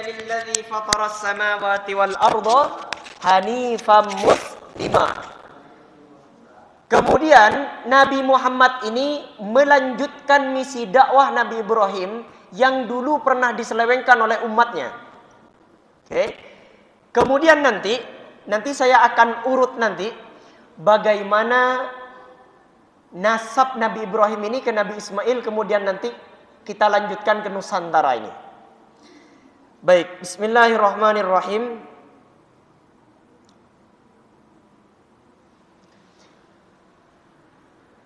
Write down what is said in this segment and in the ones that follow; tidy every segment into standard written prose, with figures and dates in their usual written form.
lilladzi fataras samawati wal arda hanifan muslima. Kemudian Nabi Muhammad ini melanjutkan misi dakwah Nabi Ibrahim yang dulu pernah diselewengkan oleh umatnya. Oke. Kemudian nanti saya akan urut nanti bagaimana nasab Nabi Ibrahim ini ke Nabi Ismail, kemudian nanti kita lanjutkan ke Nusantara ini. Baik, bismillahirrahmanirrahim.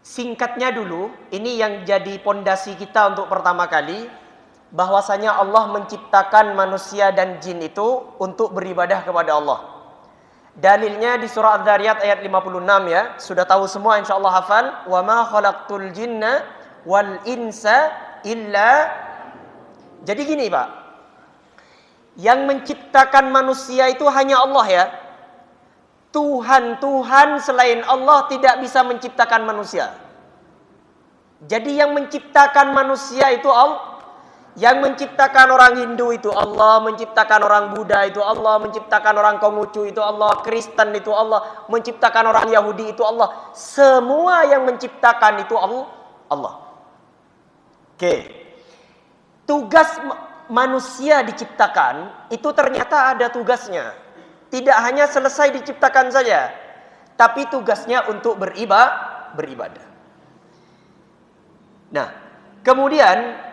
Singkatnya dulu, ini yang jadi pondasi kita untuk pertama kali, bahwasanya Allah menciptakan manusia dan jin itu untuk beribadah kepada Allah. Dalilnya di surah Adz-Dzariyat ayat 56 ya. Sudah tahu semua insyaallah hafal. Wa ma khalaqtul jinna wal insa illa. Jadi gini, Pak. Yang menciptakan manusia itu hanya Allah ya. Tuhan selain Allah tidak bisa menciptakan manusia. Jadi yang menciptakan manusia itu Allah. Yang menciptakan orang Hindu itu Allah, menciptakan orang Buddha itu Allah, menciptakan orang Konghucu itu Allah, Kristen itu Allah, menciptakan orang Yahudi itu Allah. Semua yang menciptakan itu Allah. Oke. Tugas manusia diciptakan itu ternyata ada tugasnya. Tidak hanya selesai diciptakan saja, tapi tugasnya untuk beribadah. Nah, kemudian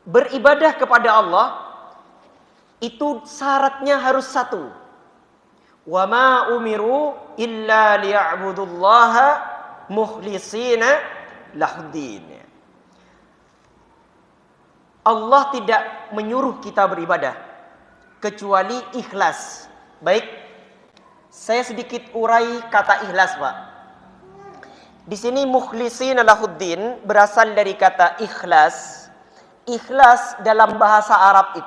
beribadah kepada Allah itu syaratnya harus satu. Wa ma umiru illa liya'budullaha mukhlishina lahuddin. Allah tidak menyuruh kita beribadah kecuali ikhlas. Baik, saya sedikit urai kata ikhlas, Pak. Di sini mukhlishina lahuddin berasal dari kata ikhlas. Ikhlas dalam bahasa Arab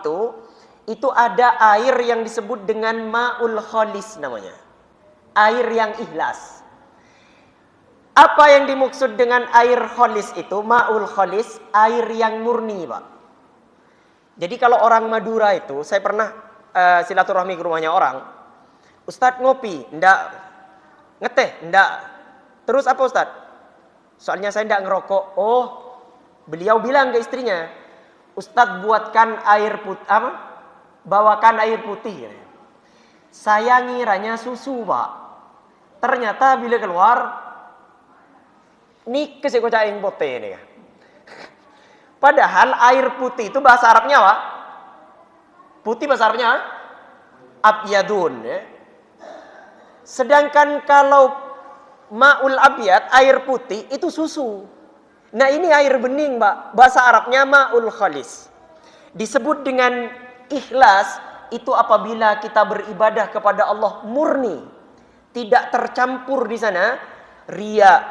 itu ada air yang disebut dengan ma'ul khalis namanya. Air yang ikhlas. Apa yang dimaksud dengan air khalis itu? Ma'ul khalis, air yang murni, Pak. Jadi kalau orang Madura itu, saya pernah silaturahmi ke rumahnya orang. Ustadz ngopi, enggak. Ngeteh, enggak. Terus apa Ustadz? Soalnya saya enggak ngerokok. Oh, beliau bilang ke istrinya, Ustadz buatkan air putih, bawakan air putih. Saya ngiranya susu, Pak. Ternyata bila keluar, ini kesekocaing pote ini ya. Padahal air putih itu bahasa Arabnya apa? Putih bahasa Arabnya abyadun ya. Sedangkan kalau ma'ul abyad, air putih itu susu. Nah ini air bening, Pak. Bahasa Arabnya ma'ul khalis. Disebut dengan ikhlas itu apabila kita beribadah kepada Allah murni. Tidak tercampur di sana riya,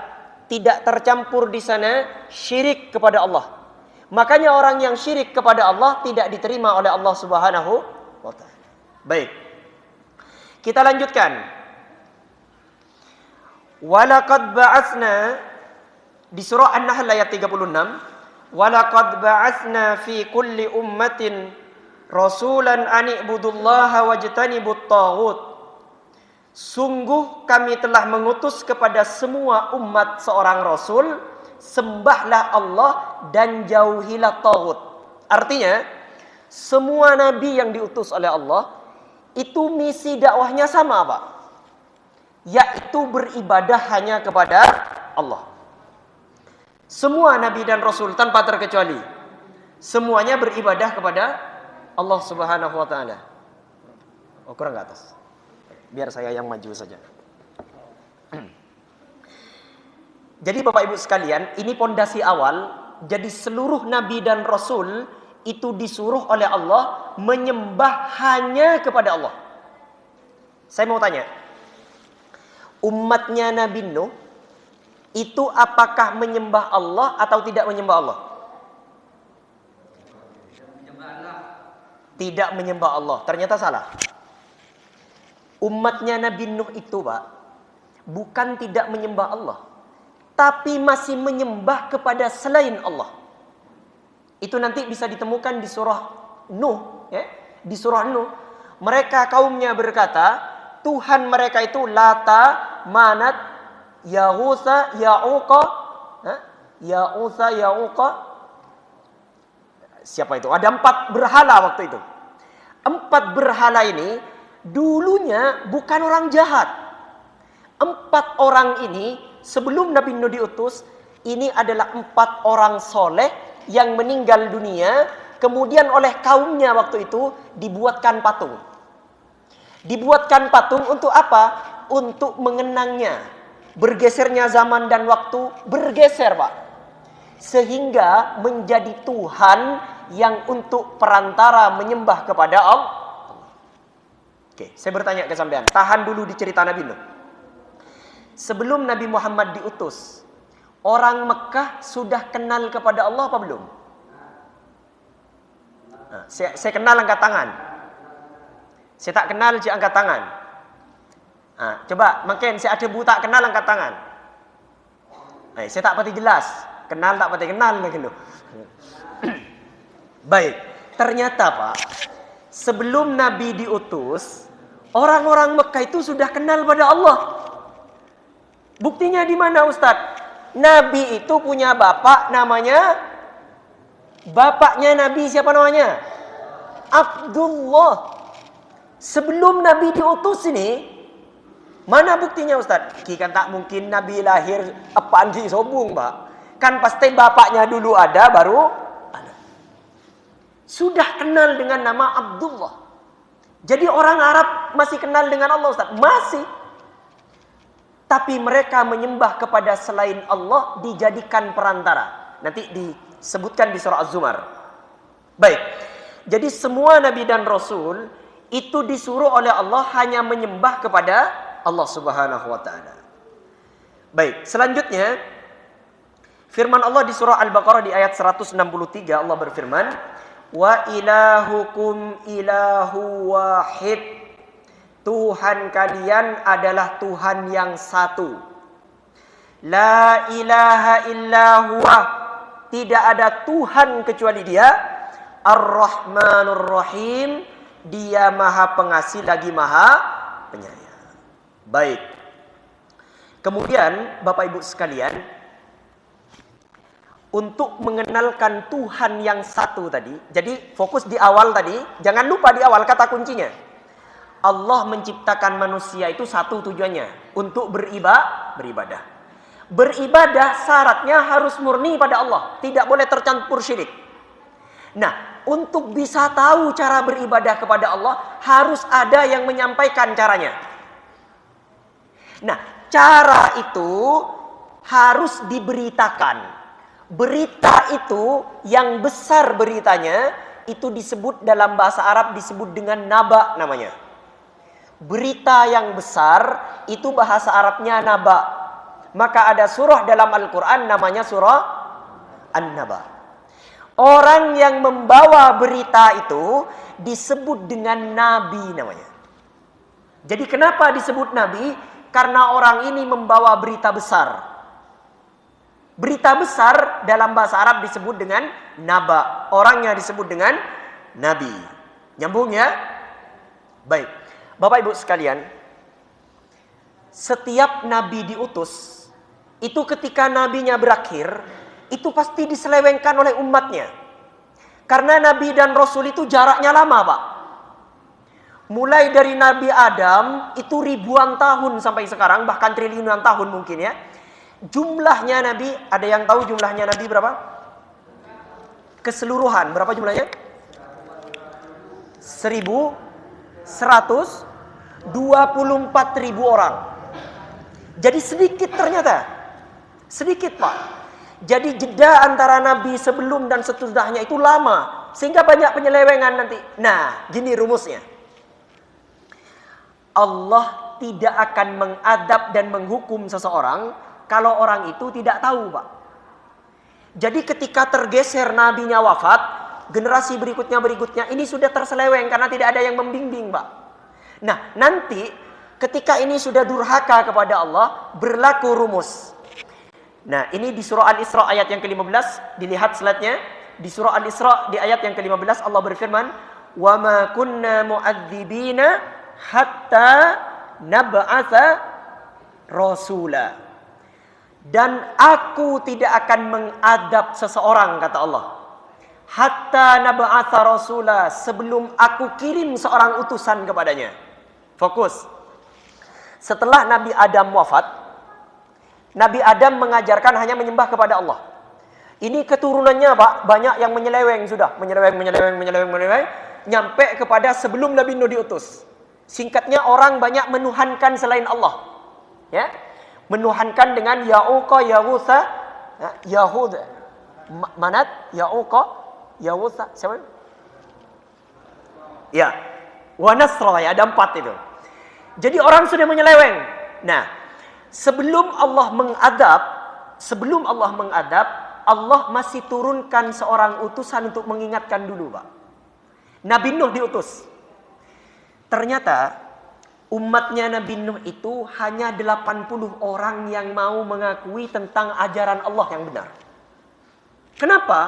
tidak tercampur di sana syirik kepada Allah. Makanya orang yang syirik kepada Allah tidak diterima oleh Allah Subhanahu wa taala. Baik. Kita lanjutkan. Walaqad ba'atsna di surah An-Nahl ayat 36. Walaqad ba'atsna fi kulli ummatin rasulan an i'budullaha wajtanibut taghut. Sungguh kami telah mengutus kepada semua umat seorang rasul, sembahlah Allah dan jauhilah taghut. Artinya, semua nabi yang diutus oleh Allah itu misi dakwahnya sama, Pak. Yaitu beribadah hanya kepada Allah. Semua nabi dan rasul tanpa terkecuali semuanya beribadah kepada Allah Subhanahu wa taala. Oh, kurang ke atas. Biar saya yang maju saja. Jadi Bapak Ibu sekalian, ini pondasi awal. Jadi seluruh nabi dan rasul itu disuruh oleh Allah menyembah hanya kepada Allah. Saya mau tanya, umatnya Nabi Nuh itu apakah menyembah Allah atau tidak menyembah Allah? Tidak menyembah Allah. Ternyata salah. Umatnya Nabi Nuh itu, Pak, bukan tidak menyembah Allah, tapi masih menyembah kepada selain Allah. Itu nanti bisa ditemukan di surah Nuh, ya. Di surah Nuh, mereka kaumnya berkata, Tuhan mereka itu Lata, Manat, Yaghusa, Ya'uqa, Ya'usa, Ya'uqa. Siapa itu? Ada 4 berhala waktu itu. 4 berhala ini dulunya bukan orang jahat. 4 orang ini sebelum Nabi Nuh diutus, ini adalah 4 orang soleh yang meninggal dunia. Kemudian oleh kaumnya waktu itu dibuatkan patung. Dibuatkan patung untuk apa? Untuk mengenangnya. Bergesernya zaman dan waktu bergeser, Pak. Sehingga menjadi Tuhan yang untuk perantara menyembah kepada Allah. Oke, saya bertanya ke sampean. Tahan dulu di cerita Nabi Nuh. Sebelum Nabi Muhammad diutus, orang Mekah sudah kenal kepada Allah apa belum? Nah, saya kenal, angkat tangan. Saya tak kenal, saya angkat tangan. Nah, coba, makin saya ada tak kenal, angkat tangan. Saya tak pati jelas. Kenal tak pati kenal lagi loh. Baik, ternyata Pak, sebelum Nabi diutus, orang-orang Mekah itu sudah kenal pada Allah. Buktinya di mana, Ustadz? Nabi itu punya bapak namanya, bapaknya Nabi siapa namanya? Abdullah. Sebelum Nabi diutus ini, mana buktinya, Ustadz? Kan tak mungkin Nabi lahir apaan sih sobung, Pak. Kan pasti bapaknya dulu ada, baru ada. Sudah kenal dengan nama Abdullah. Jadi orang Arab masih kenal dengan Allah, Ustadz? Masih. Tapi mereka menyembah kepada selain Allah, dijadikan perantara. Nanti disebutkan di surah Az-Zumar. Baik. Jadi semua Nabi dan Rasul itu disuruh oleh Allah hanya menyembah kepada Allah Subhanahu wa ta'ala. Baik, selanjutnya firman Allah di surah Al-Baqarah di ayat 163, Allah berfirman, "Wa ilahukum ilahu wahid." Tuhan kalian adalah Tuhan yang satu. La ilaha illa huwa. Tidak ada Tuhan kecuali Dia. Ar-Rahmanur Rahim. Dia Maha Pengasih lagi Maha Penyayang. Baik. Kemudian Bapak Ibu sekalian, untuk mengenalkan Tuhan yang satu tadi, jadi fokus di awal tadi, jangan lupa di awal kata kuncinya. Allah menciptakan manusia itu satu tujuannya, untuk beribadah. Beribadah syaratnya harus murni pada Allah, tidak boleh tercampur syirik. Nah, untuk bisa tahu cara beribadah kepada Allah, harus ada yang menyampaikan caranya. Nah, cara itu harus diberitakan. Berita itu yang besar beritanya, itu disebut dalam bahasa Arab disebut dengan naba namanya. Berita yang besar itu bahasa Arabnya naba. Maka ada surah dalam Al-Quran namanya surah An-Naba. Orang yang membawa berita itu disebut dengan nabi namanya. Jadi kenapa disebut nabi? Karena orang ini membawa berita besar. Berita besar dalam bahasa Arab disebut dengan naba. Orangnya disebut dengan nabi. Nyambung ya? Baik. Bapak Ibu sekalian, setiap nabi diutus, itu ketika nabinya berakhir, itu pasti diselewengkan oleh umatnya. Karena nabi dan rasul itu jaraknya lama, Pak. Mulai dari Nabi Adam, itu ribuan tahun sampai sekarang, bahkan triliunan tahun mungkin ya. Jumlahnya nabi, ada yang tahu jumlahnya nabi berapa? Keseluruhan, berapa jumlahnya? 124.000 orang. Jadi sedikit ternyata. Sedikit, Pak. Jadi jeda antara nabi sebelum dan sesudahnya itu lama. Sehingga banyak penyelewengan nanti. Nah, gini rumusnya. Allah tidak akan mengadab dan menghukum seseorang kalau orang itu tidak tahu, Pak. Jadi ketika tergeser nabinya wafat, generasi berikutnya ini sudah terseleweng karena tidak ada yang membimbing, Pak. Nah, nanti ketika ini sudah durhaka kepada Allah, berlaku rumus. Nah, ini di surah Al-Isra ayat yang ke-15, dilihat slide-nya. di surah Al-Isra di ayat yang ke-15 Allah berfirman, "Wa ma kunna mu'adzibina hatta nab'atsa rasula." Dan aku tidak akan mengadab seseorang, kata Allah, hatta nab'atsa rasula, sebelum aku kirim seorang utusan kepadanya. Fokus. Setelah Nabi Adam wafat, Nabi Adam mengajarkan hanya menyembah kepada Allah. Ini keturunannya Pak, banyak yang menyeleweng sudah, menyeleweng, nyampe kepada sebelum Nabi Nuh diutus. Singkatnya, orang banyak menuhankan selain Allah. Ya. Menuhankan dengan Ya'uqa, Ya'wutha, Yahud, Manat, Ya'uqa, Ya'wutha, siapa? Ya, wa Nasra, ya, ada 4 itu. Jadi orang sudah menyeleweng. Nah, sebelum Allah mengadab, Allah masih turunkan seorang utusan untuk mengingatkan dulu, Pak. Nabi Nuh diutus. Ternyata umatnya Nabi Nuh itu hanya 80 orang yang mau mengakui tentang ajaran Allah yang benar. Kenapa?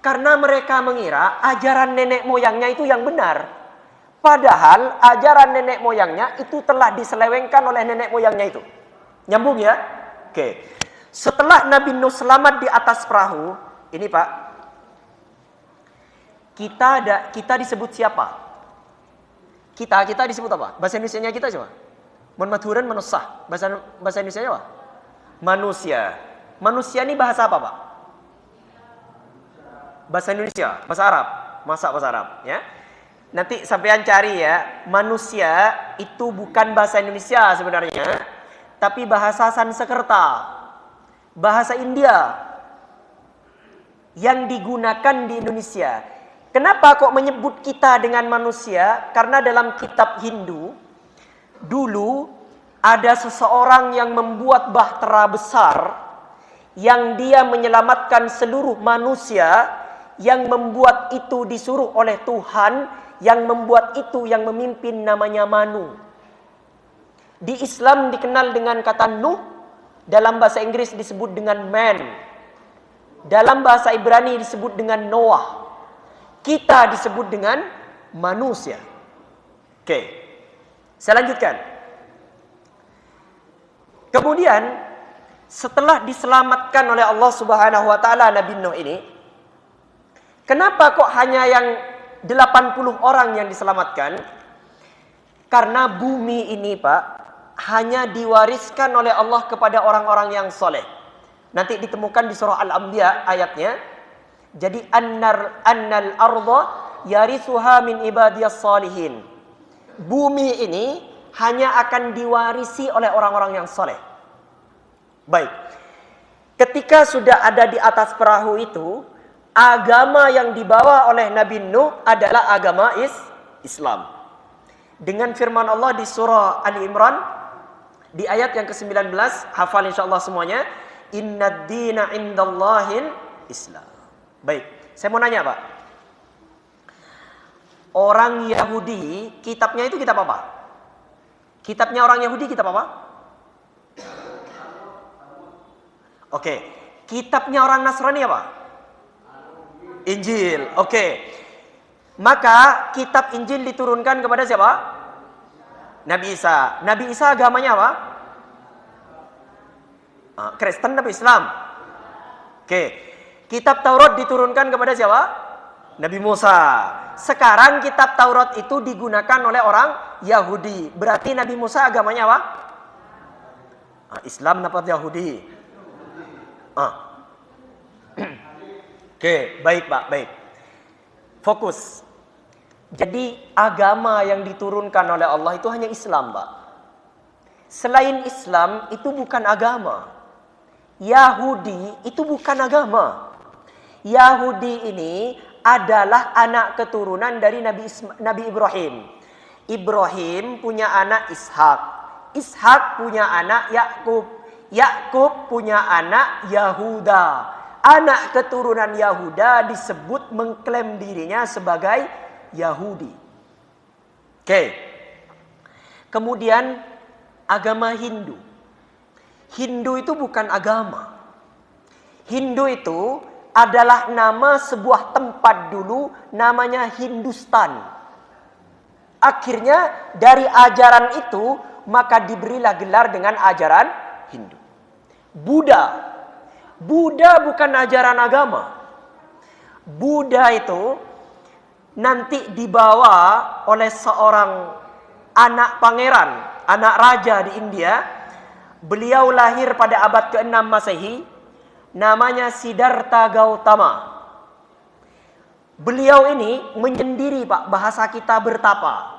Karena mereka mengira ajaran nenek moyangnya itu yang benar. Padahal ajaran nenek moyangnya itu telah diselewengkan oleh nenek moyangnya itu. Nyambung ya? Oke. Setelah Nabi Nuh selamat di atas perahu, ini Pak, kita disebut siapa? Kita disebut apa? Bahasa Indonesianya kita coba. Menmaturan menusah. Bahasa Indonesianya apa? Manusia. Manusia ini bahasa apa, Pak? Bahasa Indonesia, bahasa Arab. Masa bahasa Arab, ya. Nanti sampean cari ya, manusia itu bukan bahasa Indonesia sebenarnya, tapi bahasa Sanskerta. Bahasa India yang digunakan di Indonesia. Kenapa kok menyebut kita dengan manusia? Karena dalam kitab Hindu, dulu ada seseorang yang membuat bahtera besar, yang dia menyelamatkan seluruh manusia, yang membuat itu disuruh oleh Tuhan, yang membuat itu yang memimpin namanya Manu. Di Islam dikenal dengan kata Nuh, dalam bahasa Inggris disebut dengan man, dalam bahasa Ibrani disebut dengan Noah. Kita disebut dengan manusia. Oke, saya lanjutkan. Kemudian setelah diselamatkan oleh Allah Subhanahu wa taala Nabi Nuh ini, kenapa kok hanya yang 80 orang yang diselamatkan? Karena bumi ini, Pak, hanya diwariskan oleh Allah kepada orang-orang yang soleh. Nanti ditemukan di surah Al-Anbiya ayatnya. Jadi annal arda yarisuha min ibadiyas salihin. Bumi ini hanya akan diwarisi oleh orang-orang yang soleh. Baik. Ketika sudah ada di atas perahu itu, agama yang dibawa oleh Nabi Nuh adalah agama Islam. Dengan firman Allah di surah Ali Imran di ayat yang ke-19, hafal insyaallah semuanya, innad dina indallahil Islam. Baik, saya mau nanya Pak. Orang Yahudi, kitabnya itu kitab apa? Kitabnya orang Yahudi kitab apa? Oke. Kitabnya orang Nasrani apa? Injil. Oke. Maka kitab Injil diturunkan kepada siapa? Nabi Isa. Nabi Isa agamanya apa? Kristen atau Islam? Oke. Kitab Taurat diturunkan kepada siapa? Nabi Musa. Sekarang kitab Taurat itu digunakan oleh orang Yahudi. Berarti Nabi Musa agamanya apa? Islam apa Yahudi? Oke, baik Pak, baik. Fokus. Jadi agama yang diturunkan oleh Allah itu hanya Islam, Pak. Selain Islam itu bukan agama. Yahudi itu bukan agama. Yahudi ini adalah anak keturunan dari Nabi Ibrahim. Ibrahim punya anak Ishak. Ishak punya anak Yakub. Yakub punya anak Yahuda. Anak keturunan Yahuda disebut mengklaim dirinya sebagai Yahudi. Oke. Kemudian agama Hindu. Hindu itu bukan agama. Hindu itu adalah nama sebuah tempat dulu namanya Hindustan. Akhirnya dari ajaran itu maka diberilah gelar dengan ajaran Hindu. Buddha. Buddha bukan ajaran agama. Buddha itu nanti dibawa oleh seorang anak pangeran, anak raja di India. Beliau lahir pada abad ke-6 Masehi. Namanya Siddhartha Gautama. Beliau ini menyendiri, Pak, bahasa kita bertapa.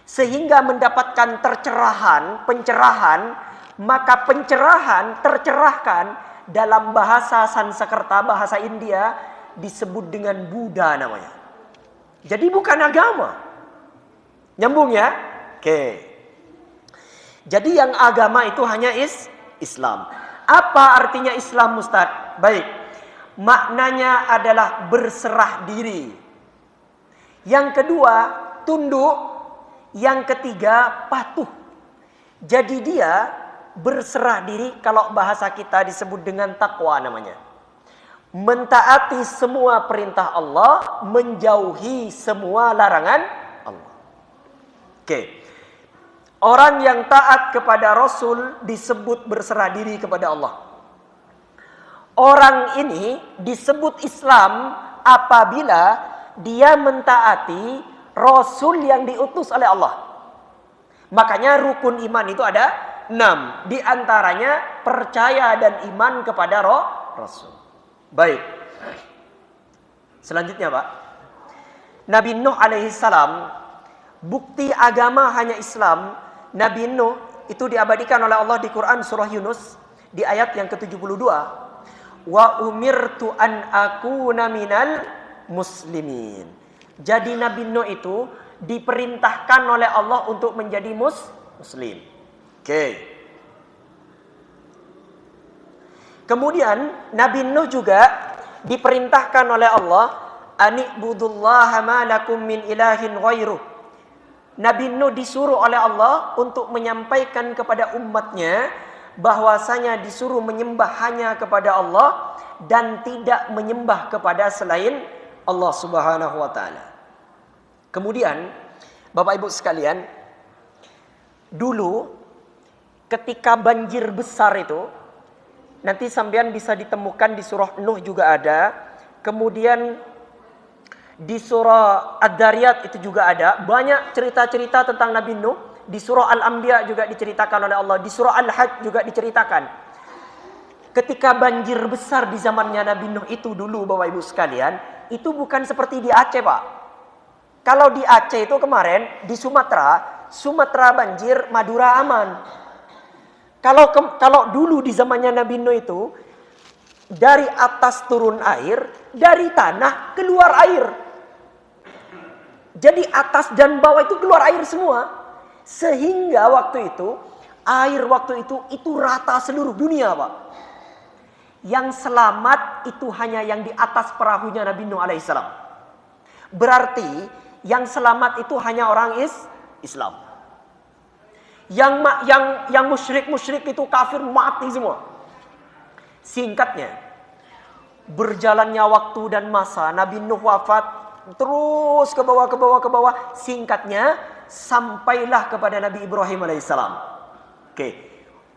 Sehingga mendapatkan pencerahan, maka pencerahan tercerahkan dalam bahasa Sanskerta, bahasa India, disebut dengan Buddha namanya. Jadi bukan agama. Nyambung ya? Oke. Jadi yang agama itu hanya Islam. Apa artinya Islam, Ustadz? Baik. Maknanya adalah berserah diri. Yang kedua, tunduk. Yang ketiga, patuh. Jadi dia berserah diri, kalau bahasa kita disebut dengan takwa namanya. Mentaati semua perintah Allah, menjauhi semua larangan Allah. Oke. Orang yang taat kepada Rasul disebut berserah diri kepada Allah. Orang ini disebut Islam apabila dia mentaati Rasul yang diutus oleh Allah. Makanya rukun iman itu ada 6. Di antaranya percaya dan iman kepada Rasul. Baik. Selanjutnya, Pak. Nabi Nuh alaihi salam, bukti agama hanya Islam. Nabi Nuh itu diabadikan oleh Allah di Quran surah Yunus di ayat yang ke-72. Wa umirtu an akuna minal muslimin. Jadi Nabi Nuh itu diperintahkan oleh Allah untuk menjadi muslim. Oke. Kemudian Nabi Nuh juga diperintahkan oleh Allah, ani'budullaha ma lakum min ilahin ghairuh. Nabi Nuh disuruh oleh Allah untuk menyampaikan kepada umatnya bahwasanya disuruh menyembah hanya kepada Allah dan tidak menyembah kepada selain Allah Subhanahu wa taala. Kemudian, Bapak Ibu sekalian, dulu ketika banjir besar itu, nanti sampean bisa ditemukan di surah Nuh juga ada. Kemudian di surah Ad-Dariyat itu juga ada. Banyak cerita-cerita tentang Nabi Nuh. Di surah Al-Anbiya juga diceritakan oleh Allah. Di surah Al-Hajj juga diceritakan. Ketika banjir besar di zamannya Nabi Nuh itu dulu, Bapak Ibu sekalian, itu bukan seperti di Aceh, Pak. Kalau di Aceh itu kemarin, di Sumatera banjir, Madura aman. Kalau dulu di zamannya Nabi Nuh itu, dari atas turun air, dari tanah keluar air. Jadi atas dan bawah itu keluar air semua. Sehingga air waktu itu rata seluruh dunia, Pak. Yang selamat itu hanya yang di atas perahunya Nabi Nuh alaihissalam. Berarti yang selamat itu hanya orang Islam. Yang musyrik itu kafir mati semua. Singkatnya, berjalannya waktu dan masa, Nabi Nuh wafat, terus ke bawah. Singkatnya, sampailah kepada Nabi Ibrahim alaihissalam. Oke,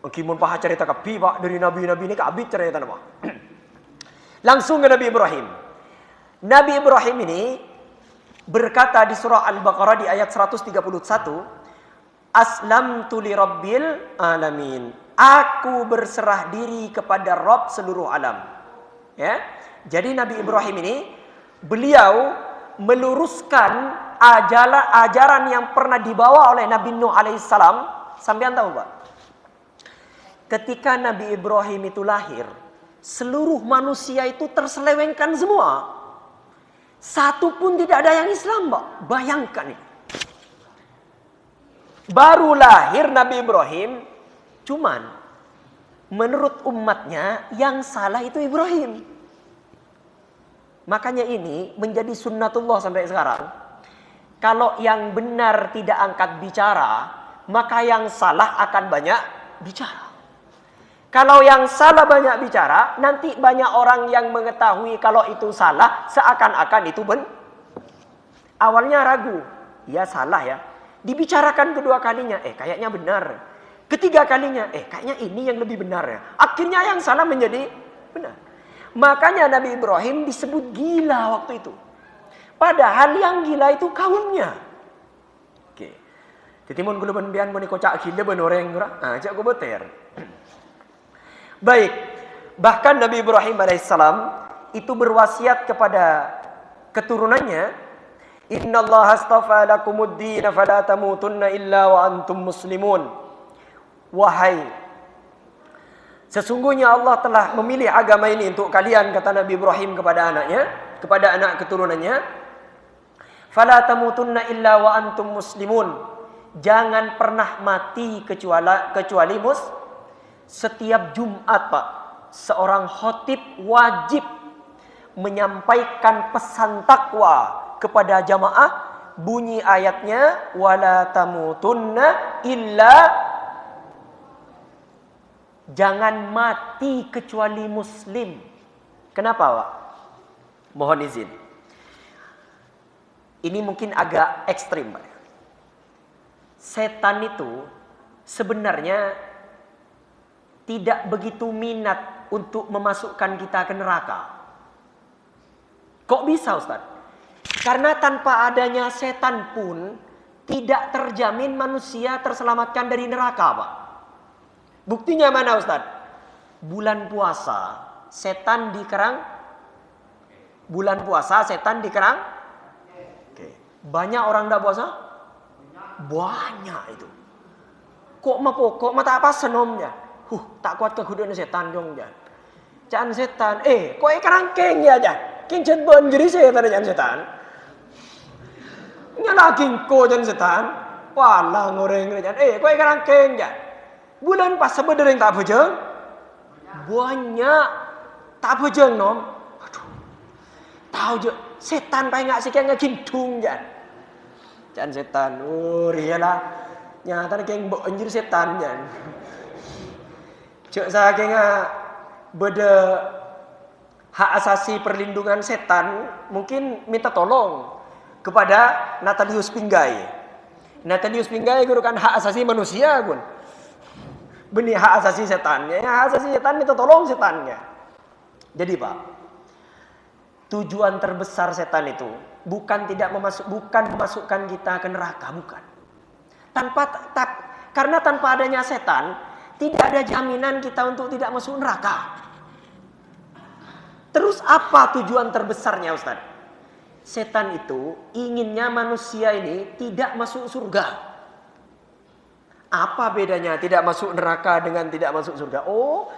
mungkin paha cerita kapi, Pak, dari nabi-nabi ini kabit cerita nama. Langsung ke Nabi Ibrahim. Nabi Ibrahim ini berkata di surah Al-Baqarah di ayat 131, Aslamtu li rabbil alamin. Aku berserah diri kepada Rabb seluruh alam. Ya. Jadi Nabi Ibrahim ini beliau meluruskan ajaran yang pernah dibawa oleh Nabi Nuh alaihissalam. Sampean tahu, Pak? Ketika Nabi Ibrahim itu lahir, seluruh manusia itu terselewengkan semua. Satu pun tidak ada yang Islam, Pak. Bayangkan ini. Baru lahir Nabi Ibrahim, cuman menurut umatnya yang salah itu Ibrahim. Makanya ini menjadi sunnatullah sampai sekarang. Kalau yang benar tidak angkat bicara, maka yang salah akan banyak bicara. Kalau yang salah banyak bicara, nanti banyak orang yang mengetahui kalau itu salah, seakan-akan itu awalnya ragu. Ya salah ya. Dibicarakan kedua kalinya, kayaknya benar. Ketiga kalinya, kayaknya ini yang lebih benar ya. Akhirnya yang salah menjadi benar. Makanya Nabi Ibrahim disebut gila waktu itu. Padahal yang gila itu kaumnya. Oke. Jadi mun kulo benbian mun kocak gila ben orang ora, ajak go beter. Baik. Bahkan Nabi Ibrahim alaihissalam itu berwasiat kepada keturunannya, "Innallaha astafa lakumuddin fala tamutunna illa wa antum muslimun." Wahai, sesungguhnya Allah telah memilih agama ini untuk kalian, kata Nabi Ibrahim kepada anaknya, kepada anak keturunannya. Fala tamutunna illa wa antum muslimun. Jangan pernah mati kecuali setiap Jumat, Pak, seorang khatib wajib menyampaikan pesan takwa kepada jamaah. Bunyi ayatnya, wala tamutunna illa, jangan mati kecuali muslim. Kenapa, Pak? Mohon izin. Ini mungkin agak ekstrim, Pak. Setan itu sebenarnya tidak begitu minat untuk memasukkan kita ke neraka. Kok bisa, Ustaz? Karena tanpa adanya setan pun tidak terjamin manusia terselamatkan dari neraka, Pak. Buktinya mana, Ustaz? Bulan puasa, setan dikerang. Bulan puasa, setan dikerang. Oke. Banyak orang tidak puasa? Banyak itu. Kok mata apa senomnya? Tak kuat keguduan setan dong, Jan. Jangan setan. Kok kerangkeng ya, Jan? King cenbon jadi setan jangan setan. Nyala king ko jangan setan. Walah ngoreng Jan. Kok kerangkeng, Jan? Bulan pas sebenarnya tak bejeng. Banyak tak bejeng, nom. Aduh. Tahu je setan paling enggak sih kayak ngegindung, Jan. Jangan setan. Riyalah. Nyata keng mbok anjir setan, Jan. Cuk saking beda hak asasi perlindungan setan, mungkin minta tolong kepada Natalius Pinggai. Natalius Pinggai guru kan hak asasi manusia pun. Benih hak asasi setannya, hak asasi setan minta tolong setannya. Jadi, Pak, tujuan terbesar setan itu bukan memasukkan kita ke neraka, bukan. Karena tanpa adanya setan tidak ada jaminan kita untuk tidak masuk neraka. Terus apa tujuan terbesarnya, Ustaz? Setan itu inginnya manusia ini tidak masuk surga. Apa bedanya tidak masuk neraka dengan tidak masuk surga? Oh,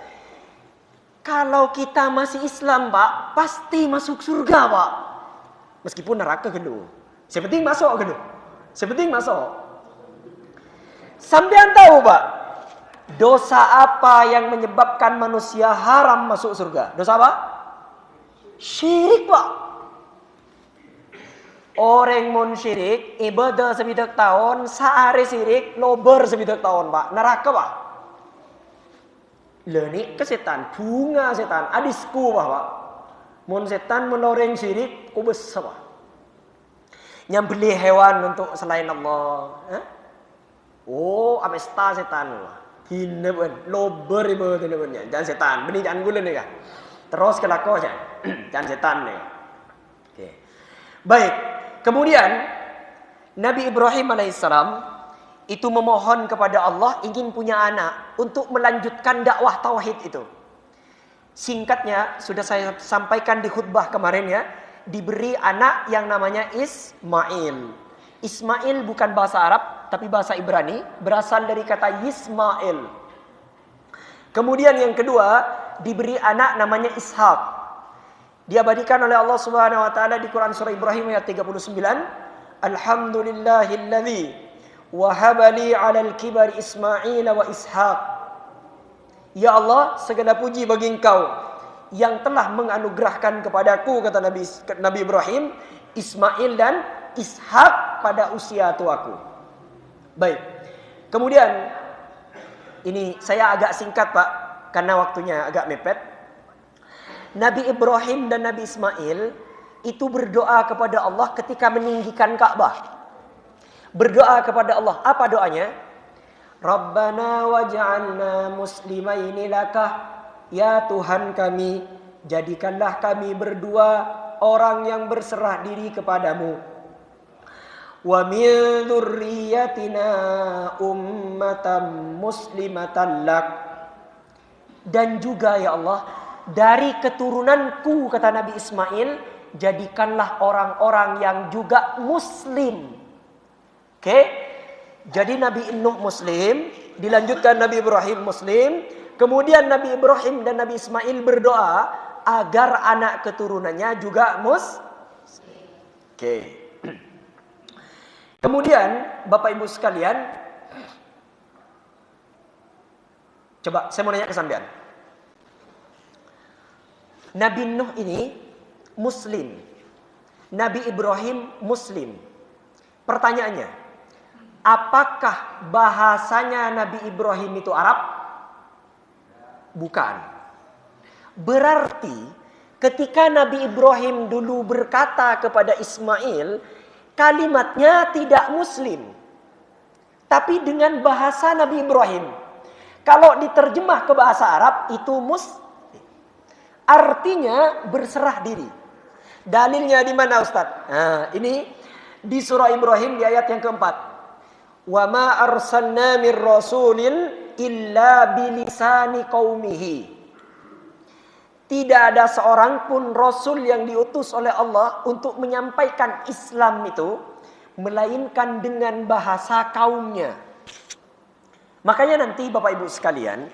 kalau kita masih Islam, Pak, pasti masuk surga, Pak. Meskipun neraka gelo. Sepenting masuk gelo. Sepenting masuk. Sampean tahu, Pak? Dosa apa yang menyebabkan manusia haram masuk surga? Dosa apa? Syirik, Pak. Orang mun syirik, ibadah sebidak tahun, sehari syirik, lober sebidak tahun, Pak. Neraka, Pak. Leni ke setan, bunga setan, adisku, Pak. Mun setan menoreng syirik, ku besar, Pak. Nyembeli hewan untuk selain Allah. Oh, amesta setan, Pak. Hina pun lober ibu tu punya jangan setan benih jangan gula ni kah terus kelako aja jangan setan ni. Okey, baik. Kemudian Nabi Ibrahim alaihissalam itu memohon kepada Allah ingin punya anak untuk melanjutkan dakwah tauhid itu. Singkatnya sudah saya sampaikan di khutbah kemarin ya, diberi anak yang namanya Ismail. Ismail bukan bahasa Arab, tapi bahasa Ibrani, berasal dari kata Yismail. Kemudian yang kedua, diberi anak namanya Ishak. Diabadikan oleh Allah Subhanahu wa taala di Quran surah Ibrahim ayat 39, Alhamdulillahilladzi wahaba li 'alal kibari Ismail wa Ishak. Ya Allah, segala puji bagi Engkau yang telah menganugerahkan kepadaku, kata Nabi Ibrahim, Ismail dan Ishak pada usia tuaku. Baik. Kemudian ini saya agak singkat, Pak. karena waktunya agak mepet. Nabi Ibrahim dan Nabi Ismail itu berdoa kepada Allah ketika meninggikan Ka'bah. Berdoa kepada Allah. Apa doanya? Rabbana waj'alna muslimaini lakah. Ya Tuhan kami, jadikanlah kami berdua orang yang berserah diri kepadamu. Wa min dzurriyyatina ummatan muslimatan lak. Dan juga ya Allah, dari keturunanku, kata Nabi Ismail, jadikanlah orang-orang yang juga muslim. Oke? Jadi Nabi Nuh muslim, dilanjutkan Nabi Ibrahim muslim, kemudian Nabi Ibrahim dan Nabi Ismail berdoa agar anak keturunannya juga muslim. Oke. Kemudian Bapak Ibu sekalian, coba saya mau nanya ke sampean. Nabi Nuh ini muslim. Nabi Ibrahim muslim. Pertanyaannya, apakah bahasanya Nabi Ibrahim itu Arab? Bukan. Berarti ketika Nabi Ibrahim dulu berkata kepada Ismail, kalimatnya tidak muslim, tapi dengan bahasa Nabi Ibrahim. Kalau diterjemah ke bahasa Arab itu muslim. Artinya berserah diri. Dalilnya di mana Ustaz? Nah, ini di surah Ibrahim di ayat yang keempat. Wa ma arsalna mir rasulin illa bilisani qaumihi. Tidak ada seorang pun rasul yang diutus oleh Allah untuk menyampaikan Islam itu melainkan dengan bahasa kaumnya. Makanya nanti Bapak Ibu sekalian,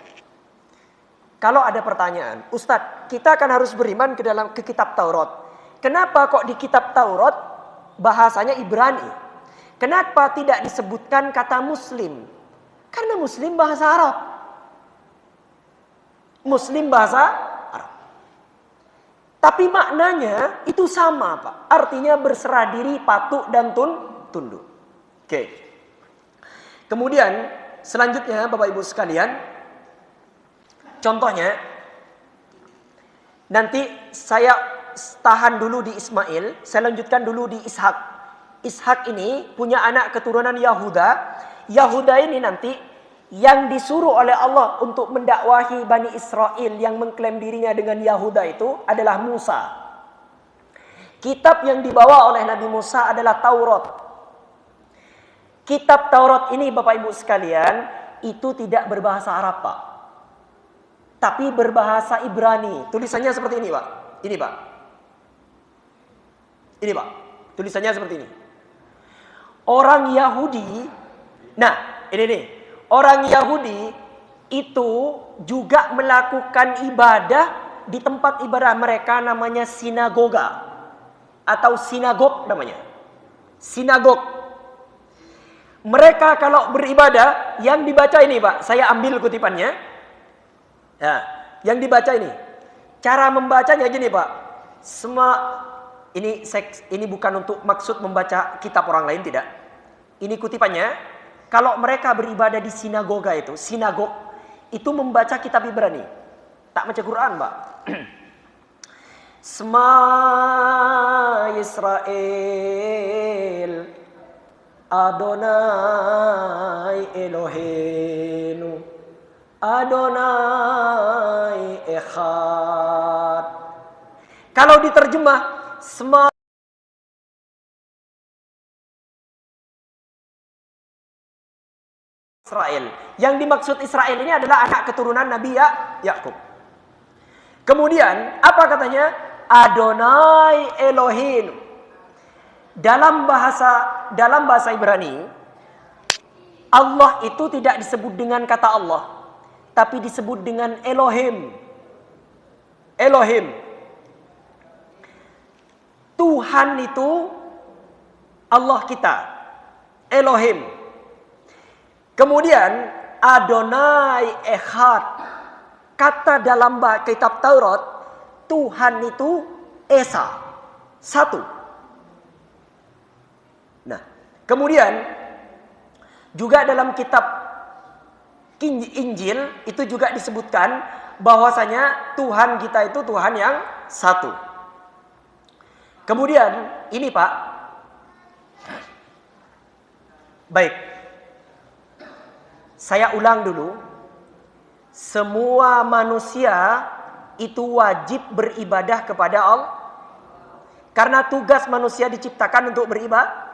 kalau ada pertanyaan, Ustadz, kita kan harus beriman ke kitab Taurat. Kenapa kok di kitab Taurat bahasanya Ibrani? Kenapa tidak disebutkan kata Muslim? Karena Muslim bahasa Arab. Muslim bahasa Arab. Tapi maknanya itu sama, Pak. Artinya berserah diri, patuh dan tunduk. Oke. Kemudian selanjutnya Bapak Ibu sekalian, contohnya, nanti saya tahan dulu di Ismail, saya lanjutkan dulu di Ishak. Ishak ini punya anak keturunan Yahuda. Yahuda ini nanti yang disuruh oleh Allah untuk mendakwahi Bani Israel yang mengklaim dirinya dengan Yahuda itu adalah Musa. Kitab yang dibawa oleh Nabi Musa adalah Taurat. Kitab Taurat ini Bapak Ibu sekalian, itu tidak berbahasa Arab, Pak. Tapi berbahasa Ibrani. Tulisannya seperti ini, Pak. Ini, Pak. Ini, Pak. Tulisannya seperti ini. Orang Yahudi, nah, ini nih. Orang Yahudi itu juga melakukan ibadah di tempat ibadah mereka namanya sinagoga. Atau sinagog namanya. Sinagog. Mereka kalau beribadah, yang dibaca ini, Pak. Saya ambil kutipannya. Ya, yang dibaca ini, cara membacanya gini Pak. Ini bukan untuk maksud membaca kitab orang lain, tidak. Ini kutipannya. Kalau mereka beribadah di sinagoga itu, sinagog itu membaca kitab Ibrani, tak baca Quran, Pak. Sma Israel Adonai Eloheinu Adonai Echad. Kalau diterjemah semua Israel. Yang dimaksud Israel ini adalah anak keturunan Nabi Yakub. Kemudian apa katanya? Adonai Elohim. Dalam bahasa Ibrani, Allah itu tidak disebut dengan kata Allah, tapi disebut dengan Elohim. Elohim. Tuhan itu Allah kita. Elohim. Kemudian Adonai Echad. Kata dalam kitab Taurat, Tuhan itu Esa. Satu. Nah, kemudian juga dalam kitab Injil itu juga disebutkan bahwasanya Tuhan kita itu Tuhan yang satu. Kemudian ini Pak, baik, saya ulang dulu, semua manusia itu wajib beribadah kepada Allah. Karena tugas manusia diciptakan untuk beribadah.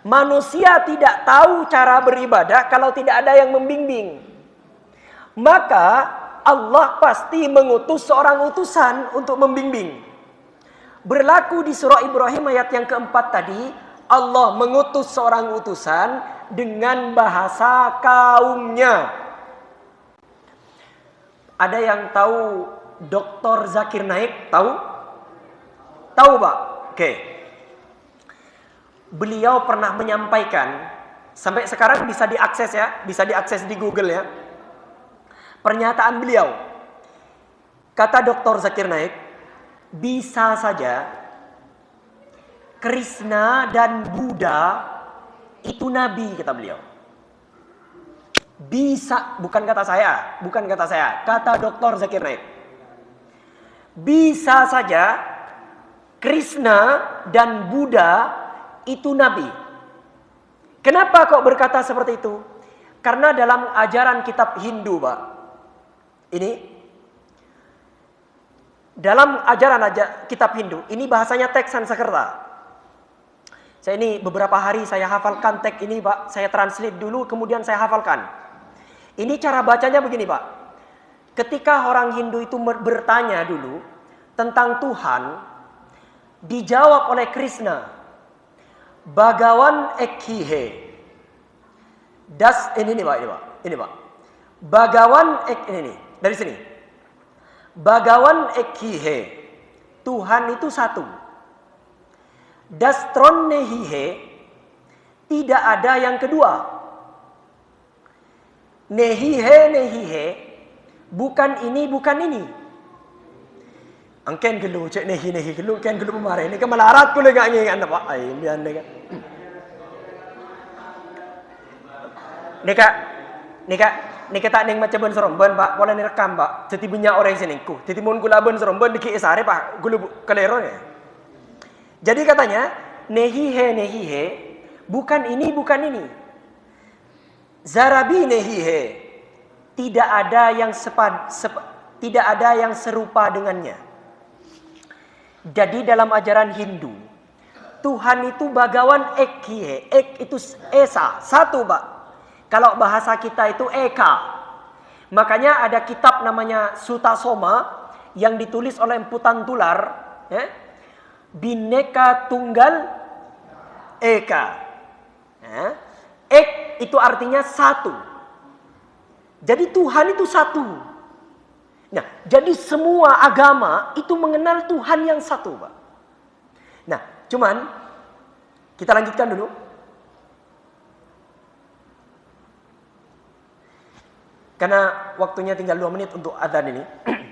Manusia tidak tahu cara beribadah kalau tidak ada yang membimbing. Maka Allah pasti mengutus seorang utusan untuk membimbing. Berlaku di surah Ibrahim ayat yang keempat tadi, Allah mengutus seorang utusan dengan bahasa kaumnya. Ada yang tahu Dr. Zakir Naik? Tahu? Tahu Pak? Oke. Beliau pernah menyampaikan, sampai sekarang bisa diakses ya, bisa diakses di Google ya. Pernyataan beliau, kata Dr. Zakir Naik, bisa saja Krishna dan Buddha itu nabi, kata beliau. Bisa, bukan kata saya, kata Dr. Zakir Naik. Bisa saja Krishna dan Buddha itu nabi. Kenapa kok berkata seperti itu? Karena dalam ajaran kitab Hindu, Pak. Ini dalam ajaran kitab Hindu, ini bahasanya teks Sanskerta. Saya ini beberapa hari saya hafalkan teks ini, Pak. Saya translate dulu, kemudian saya hafalkan. Ini cara bacanya begini, Pak. Ketika orang Hindu itu bertanya dulu tentang Tuhan, dijawab oleh Krishna, Bhagawan Ekhihe. Ini Pak. Bhagawan ini nih, dari sini. Bhagawan Ekhihe. Tuhan itu satu. Dastron Nehihe. Tidak ada yang kedua. Nehihe. Bukan ini, bukan ini. Angken gelu cek nehi gelu, ken gelu pemare. Ini kan melarat ku lega ngingat Pak. Ai bian lega. Nika tak ning macam ben seromben Pak, pola ni rekam Pak. Jadi banyak orang sini ku. Jadi mun gula ben seromben diki esare Pak, gulu kelero ya. Jadi katanya nehihe, bukan ini, bukan ini. Zarabi nehihe. Tidak ada yang serupa dengannya. Jadi dalam ajaran Hindu, Tuhan itu Bhagawan Ekhihe. Ek itu Esa, satu Pak. Kalau bahasa kita itu Eka. Makanya ada kitab namanya Sutta Soma yang ditulis oleh Empu Tantular, ya. Bineka Tunggal Eka. Ya. Ek itu artinya satu. Jadi Tuhan itu satu. Nah, jadi semua agama itu mengenal Tuhan yang satu, Pak. Nah, cuman kita lanjutkan dulu. Karena waktunya tinggal 2 menit untuk adzan ini.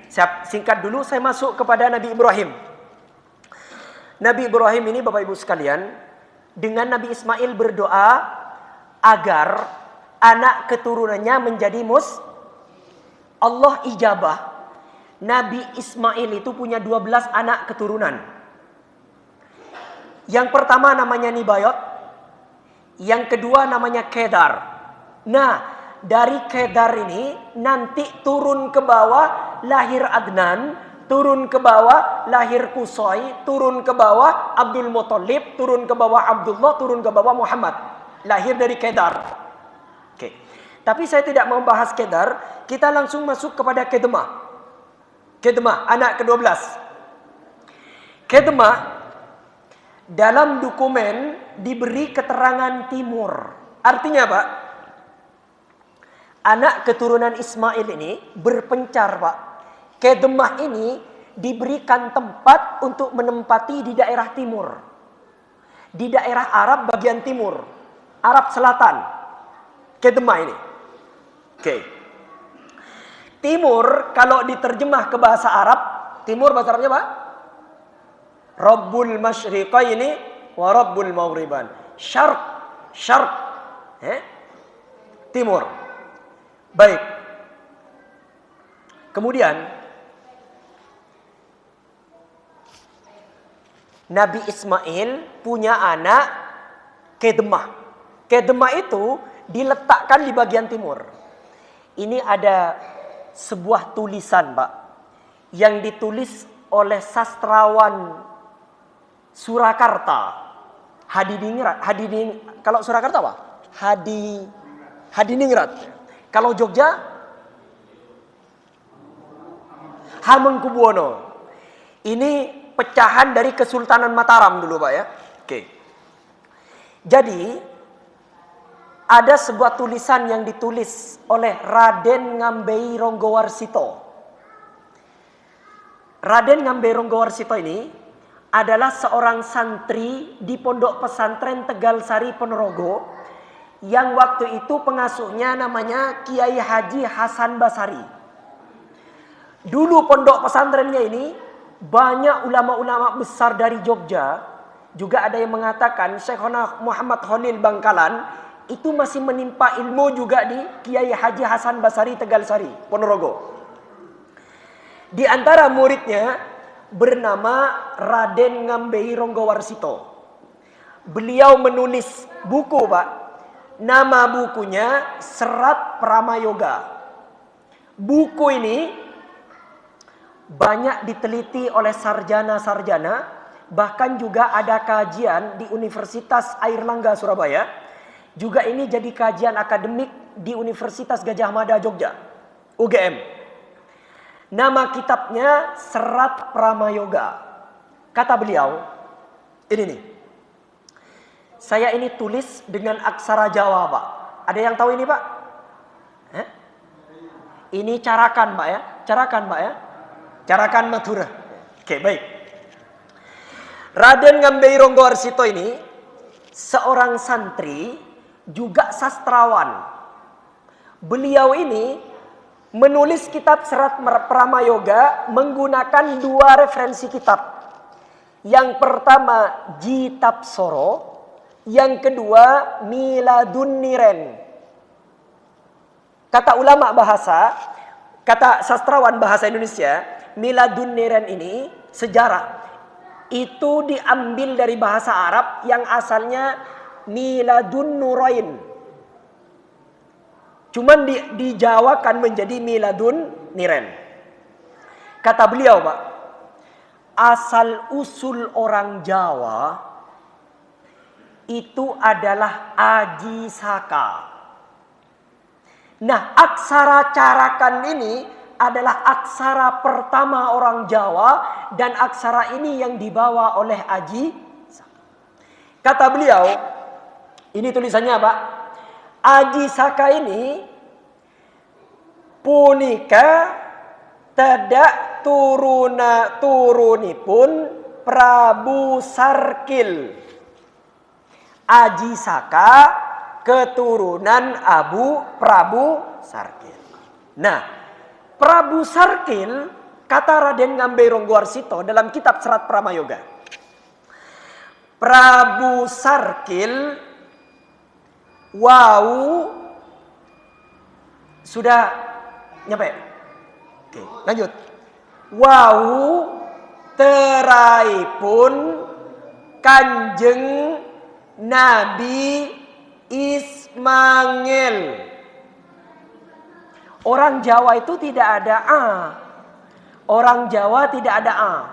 Saya singkat dulu, saya masuk kepada Nabi Ibrahim. Nabi Ibrahim ini Bapak Ibu sekalian, dengan Nabi Ismail berdoa agar anak keturunannya menjadi Allah ijabah. Nabi Ismail itu punya 12 anak keturunan. Yang pertama namanya Nibayot. Yang kedua namanya Kedar. Nah, dari Kedar ini nanti turun ke bawah lahir Adnan, turun ke bawah lahir Kusoi, turun ke bawah Abdul Muthalib, turun ke bawah Abdullah, turun ke bawah Muhammad. Lahir dari Kedar. Oke. Tapi saya tidak membahas Kedar, kita langsung masuk kepada Kedmah. Kedmah, anak ke-12. Kedmah dalam dokumen diberi keterangan timur. Artinya Pak, anak keturunan Ismail ini berpencar Pak. Kedmah ini diberikan tempat untuk menempati di daerah timur. Di daerah Arab bagian timur. Arab Selatan. Kedmah ini. Oke. Timur kalau diterjemah ke bahasa Arab, timur bahasa Arabnya apa? Rabbul Masyriqaini wa Rabbul Maghriban. Syarq. Timur. Baik. Kemudian Nabi Ismail punya anak Kedmah. Kedmah itu diletakkan di bagian timur. Ini ada sebuah tulisan, Pak, yang ditulis oleh sastrawan Surakarta. Kalau Surakarta apa? Hadiningrat. Kalau Jogja Hamengkubuwono. Ini pecahan dari Kesultanan Mataram dulu, Pak, ya. Oke. Jadi ada sebuah tulisan yang ditulis oleh Raden Ngambei Ronggowarsito. Raden Ngambei Ronggowarsito ini adalah seorang santri di Pondok Pesantren Tegal Sari Ponorogo yang waktu itu pengasuhnya namanya Kiai Haji Hasan Basari. Dulu pondok pesantrennya ini banyak ulama-ulama besar dari Jogja, juga ada yang mengatakan Syekhona Muhammad Khalil Bangkalan itu masih menimpa ilmu juga di Kiai Haji Hasan Basari Tegal Sari Ponorogo. Di antara muridnya bernama Raden Ngambei Ronggowarsito. Beliau menulis buku, Pak. Nama bukunya Serat Pramayoga. Buku ini banyak diteliti oleh sarjana-sarjana, bahkan juga ada kajian di Universitas Airlangga Surabaya. Juga ini jadi kajian akademik di Universitas Gadjah Mada Jogja, UGM. Nama kitabnya Serat Pramayoga. Kata beliau, ini nih. Saya ini tulis dengan aksara Jawa, Pak. Ada yang tahu ini, Pak? Ini carakan, Pak, ya. Carakan, Pak, ya. Carakan Madura. Oke, baik. Raden Ngambei Ronggowarsito ini seorang santri, juga sastrawan. Beliau ini menulis kitab Serat Pramayoga menggunakan dua referensi kitab. Yang pertama Jitapsoro, yang kedua Miladun Niren. Kata ulama bahasa, kata sastrawan bahasa Indonesia, Miladun Niren ini sejarah. Itu diambil dari bahasa Arab yang asalnya Miladun Nurain. Cuman dijawakan menjadi Miladun Niren. Kata beliau, Pak, asal usul orang Jawa itu adalah Aji Saka. Nah, aksara carakan ini adalah aksara pertama orang Jawa dan aksara ini yang dibawa oleh Aji Saka. Kata beliau, ini tulisannya, Pak. Aji Saka ini punika tidak turunipun Prabu Sarkil. Aji Saka keturunan Prabu Sarkil. Nah, Prabu Sarkil, kata Raden Ngambei Ronggowarsito dalam kitab Serat Pramayoga, Prabu Sarkil sudah nyampe. Oke, lanjut. Teraipun Kanjeng Nabi Ismail. Orang Jawa itu tidak ada A. Orang Jawa tidak ada A.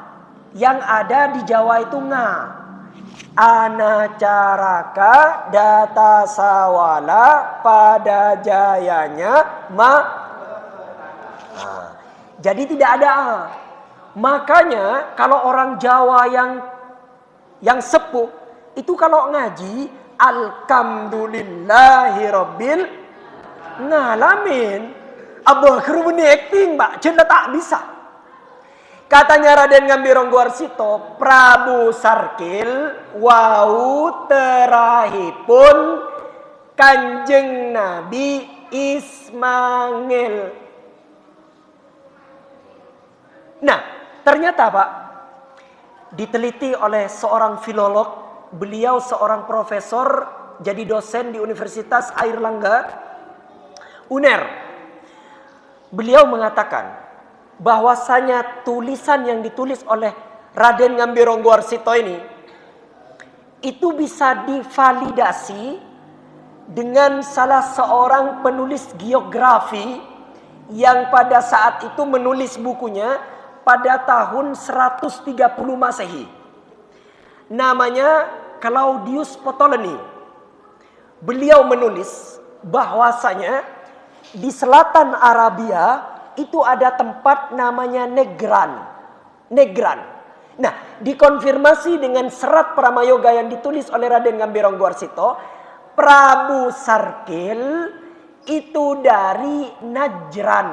Yang ada di Jawa itu nga. Anacaraka data sawala pada jayanya jadi tidak ada A. Makanya kalau orang Jawa yang sepuh itu kalau ngaji alhamdulillahirabbil ngalamin. Abah kerumuni acting, Pak. Cenda tak bisa. Katanya Raden Ngambei Ronggowarsito, Prabu Sarkil terahipun Kanjeng Nabi Ismail. Nah, ternyata, Pak, diteliti oleh seorang filolog, beliau seorang profesor, jadi dosen di Universitas Airlangga, UNER. Beliau mengatakan, bahwasanya tulisan yang ditulis oleh Raden Ngambironggo Warsito ini itu bisa divalidasi dengan salah seorang penulis geografi yang pada saat itu menulis bukunya pada tahun 130 Masehi. Namanya Claudius Ptolemy. Beliau menulis bahwasanya di selatan Arabia itu ada tempat namanya Negran. Nah, dikonfirmasi dengan serat Pramayoga yang ditulis oleh Raden Ngambironggo Warsito, Prabu Sarkil itu dari Najran.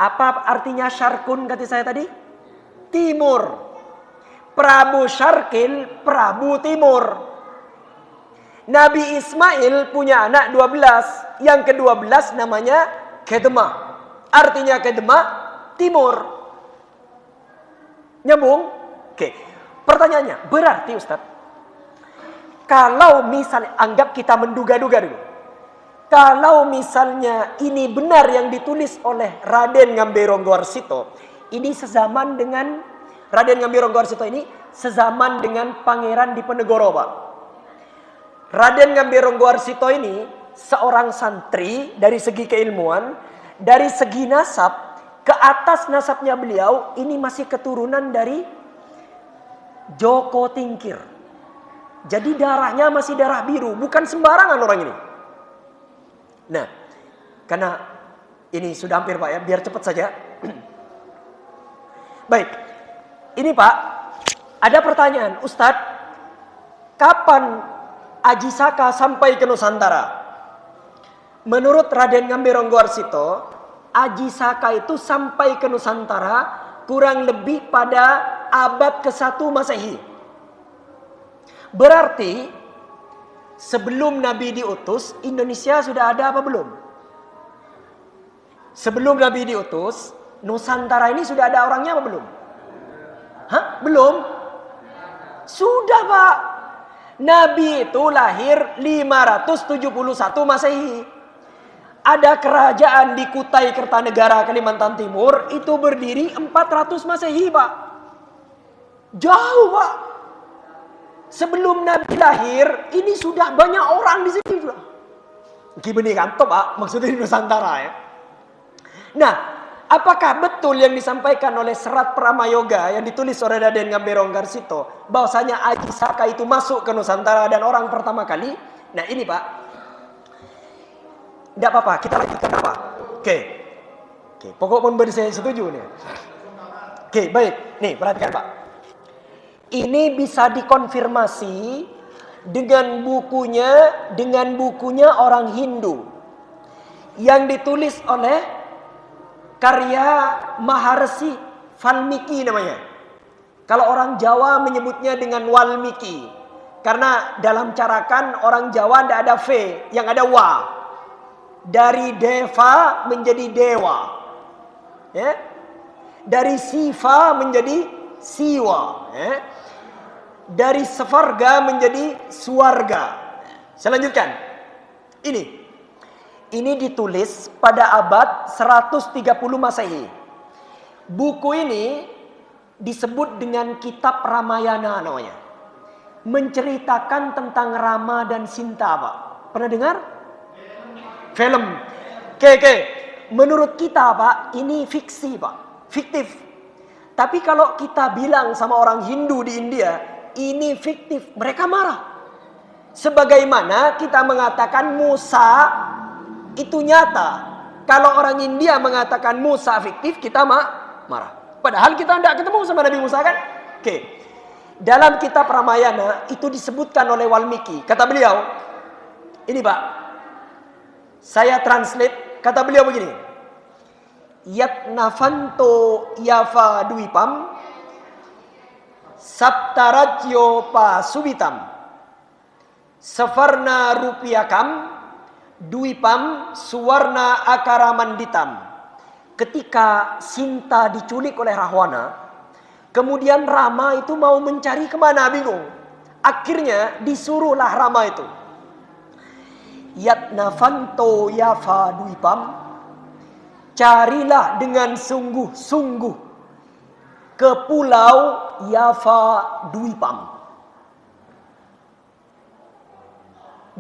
Apa artinya Syarkun kata saya tadi? Timur. Prabu Syarkil, Prabu Timur. Nabi Ismail punya anak 12. Yang ke-12 namanya Kedma. Artinya Kedma, Timur. Nyambung? Oke. Pertanyaannya, berarti Ustaz, kalau misalnya, anggap kita menduga-duga dulu. Kalau misalnya ini benar yang ditulis oleh Raden Ngambironggo Warsito, ini sezaman dengan, Raden Ngambironggo Warsito ini sezaman dengan Pangeran Diponegoro, Pak. Raden Ngambironggo Warsito ini seorang santri dari segi keilmuan, dari segi nasab, ke atas nasabnya beliau ini masih keturunan dari Joko Tingkir. Jadi darahnya masih darah biru, bukan sembarangan orang ini. Nah, karena ini sudah hampir Pak ya, biar cepat saja. Baik, ini Pak, ada pertanyaan, Ustadz, kapan Aji Saka sampai ke Nusantara? Menurut Raden Ngambironggo Warsito, Aji Saka itu sampai ke Nusantara kurang lebih pada abad ke-1 Masehi. Berarti sebelum Nabi diutus, Indonesia sudah ada apa belum? Sebelum Nabi diutus, Nusantara ini sudah ada orangnya apa belum? Hah? Belum? Sudah Pak. Nabi itu lahir 571 Masehi. Ada kerajaan di Kutai Kertanegara, Kalimantan Timur, itu berdiri 400 Masehi, Pak. Jauh, Pak. Sebelum Nabi lahir, ini sudah banyak orang di sini. Gimana kanto, Pak? Maksudnya di Nusantara ya. Nah, apakah betul yang disampaikan oleh serat Pramayoga yang ditulis oleh Raden Ngambironggo Warsito, bahwasanya Aji Saka itu masuk ke Nusantara dan orang pertama kali? Nah, ini, Pak. Tidak apa-apa, kita lanjutkan apa? Oke, pokok pemberi saya setuju nih. Oke, baik. Nih, perhatikan Pak. Ini bisa dikonfirmasi dengan bukunya orang Hindu yang ditulis oleh karya Maharsi Valmiki namanya. Kalau orang Jawa menyebutnya dengan Walmiki, karena dalam carakan orang Jawa tidak ada V, yang ada Wa. Dari Deva menjadi Dewa, ya. Dari Siva menjadi Siwa, ya. Dari Sevarga menjadi Suarga. Saya lanjutkan. Ini ditulis pada abad 130 Masehi. Buku ini disebut dengan Kitab Ramayana namanya. Menceritakan tentang Rama dan Sinta, Pak. Pernah dengar? Film. Oke. Menurut kita, Pak, ini fiksi, Pak. Fiktif. Tapi kalau kita bilang sama orang Hindu di India, ini fiktif, mereka marah. Sebagaimana kita mengatakan Musa itu nyata. Kalau orang India mengatakan Musa fiktif, kita marah. Padahal kita tidak ketemu sama Nabi Musa kan? Oke. Dalam kitab Ramayana itu disebutkan oleh Walmiki. Kata beliau, ini Pak, saya translate, kata beliau begini. Yatnavanto Yava Dwipam Saptarajyo Pasubitam Savarna Rupiakam Dwipam Suwarna Akaramanditam. Ketika Sinta diculik oleh Rahwana, kemudian Rama itu mau mencari kemana, bingung. Akhirnya disuruhlah Rama itu, Yatnavanto Yava Dwipam, carilah dengan sungguh-sungguh ke pulau Java Dwipam.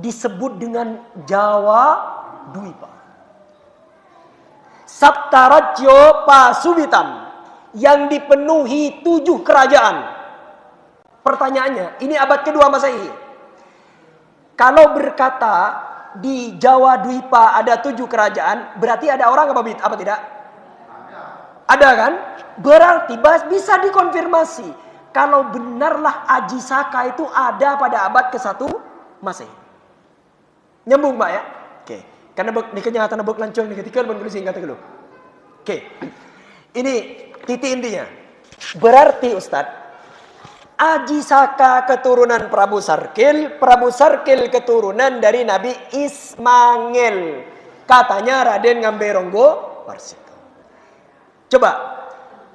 Disebut dengan Jawa Dwipa. Saptarajyo Pasubitam, yang dipenuhi 7 kerajaan. Pertanyaannya, ini abad kedua Masehi. Kalau berkata di Jawa Dwipa ada 7 kerajaan, berarti ada orang apa tidak? Ada kan? Berarti bisa dikonfirmasi kalau benarlah Aji Saka itu ada pada abad ke-1 Masehi. Nyambung Mbak ya? Oke. Karena di kenyataan buk lancung di ketika menulis singkat dulu. Oke. Ini titik intinya. Berarti Ustadz, Aji Saka keturunan Prabu Sarkil keturunan dari Nabi Ismail. Katanya Raden Ngamberonggo Warsito. Coba,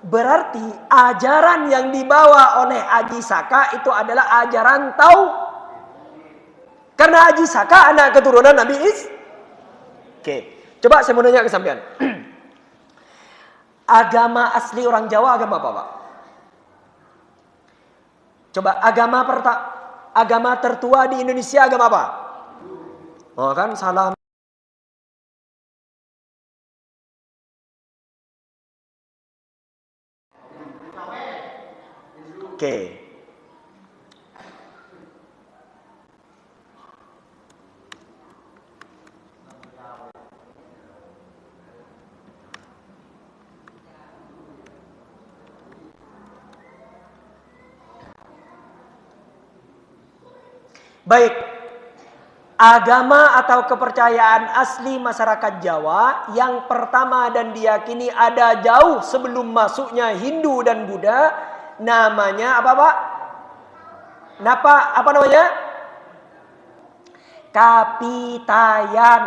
berarti ajaran yang dibawa oleh Aji Saka itu adalah ajaran karena Aji Saka anak keturunan Nabi Oke, coba saya mau nanya ke sampean. Agama asli orang Jawa agama apa, Pak? Coba agama tertua di Indonesia agama apa? Oh kan salah. Oke. Baik, agama atau kepercayaan asli masyarakat Jawa yang pertama dan diyakini ada jauh sebelum masuknya Hindu dan Buddha, namanya apa Pak? Apa namanya? Kapitayan.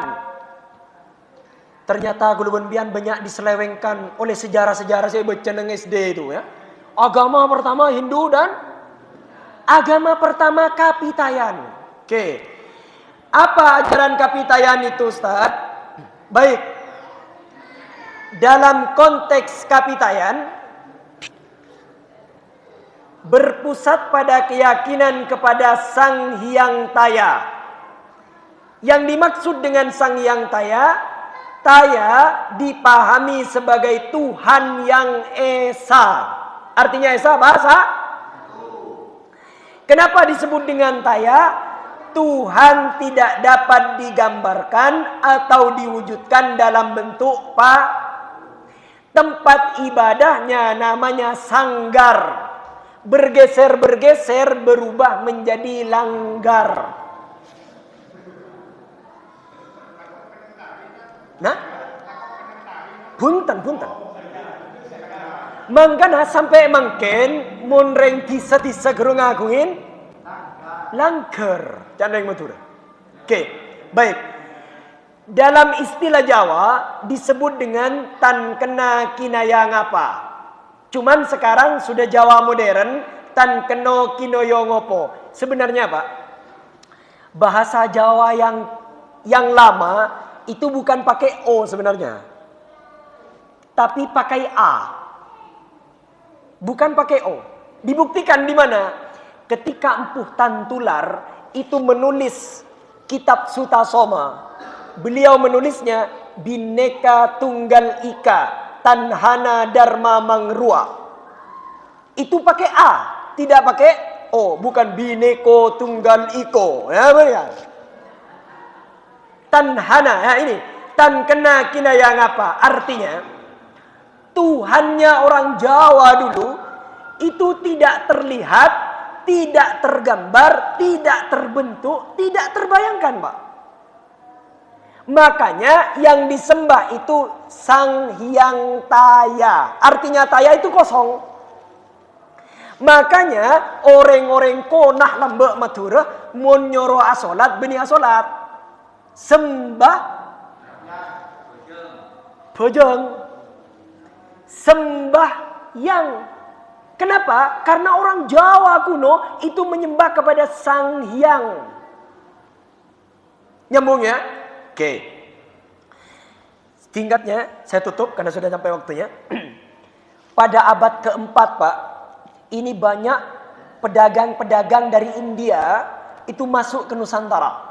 Ternyata Gulubunbian banyak diselewengkan oleh sejarah-sejarah saya baca nang SD itu ya. Agama pertama Hindu dan agama pertama Kapitayan. Oke. Apa ajaran Kapitayan itu, Ustaz? Baik. Dalam konteks Kapitayan berpusat pada keyakinan kepada Sang Hyang Taya. Yang dimaksud dengan Sang Hyang Taya, Taya dipahami sebagai Tuhan yang Esa. Artinya Esa bahasa? Kenapa disebut dengan Taya? Tuhan tidak dapat digambarkan atau diwujudkan dalam bentuk tempat ibadahnya namanya sanggar. Bergeser-bergeser berubah menjadi langgar. Nah, punten. Mangkana sampai mangken monreng tisa gerung aguin langker jangan matur. Oke, baik. Dalam istilah Jawa disebut dengan tan kena kinaya ngapa. Cuman sekarang sudah Jawa modern tan keno kinoyo ngopo. Sebenarnya Pak, bahasa Jawa yang lama itu bukan pakai O sebenarnya, tapi pakai A. Bukan pakai O. Dibuktikan di mana? Ketika Empuh Tantular itu menulis kitab Sutasoma. Beliau menulisnya Bhinneka Tunggal Ika Tanhana Dharma Mangrua. Itu pakai A, tidak pakai O, bukan Bhinneko Tunggal Iko. Ya, benar. Tanhana, ya ini. Tan kena kinaya ngapa? Artinya Tuhannya orang Jawa dulu itu tidak terlihat, tidak tergambar, tidak terbentuk, tidak terbayangkan, Pak. Makanya yang disembah itu Sang Hyang Taya. Artinya Taya itu kosong. Makanya orang-orang konah lambek Madura mun nyoro asolat beni asolat. Sembah bojong. Sembahyang. Kenapa? Karena orang Jawa kuno itu menyembah kepada Sang Hyang. Nyambung ya? Oke. Singkatnya, saya tutup karena sudah sampai waktunya. Pada abad keempat, Pak, ini banyak pedagang-pedagang dari India itu masuk ke Nusantara.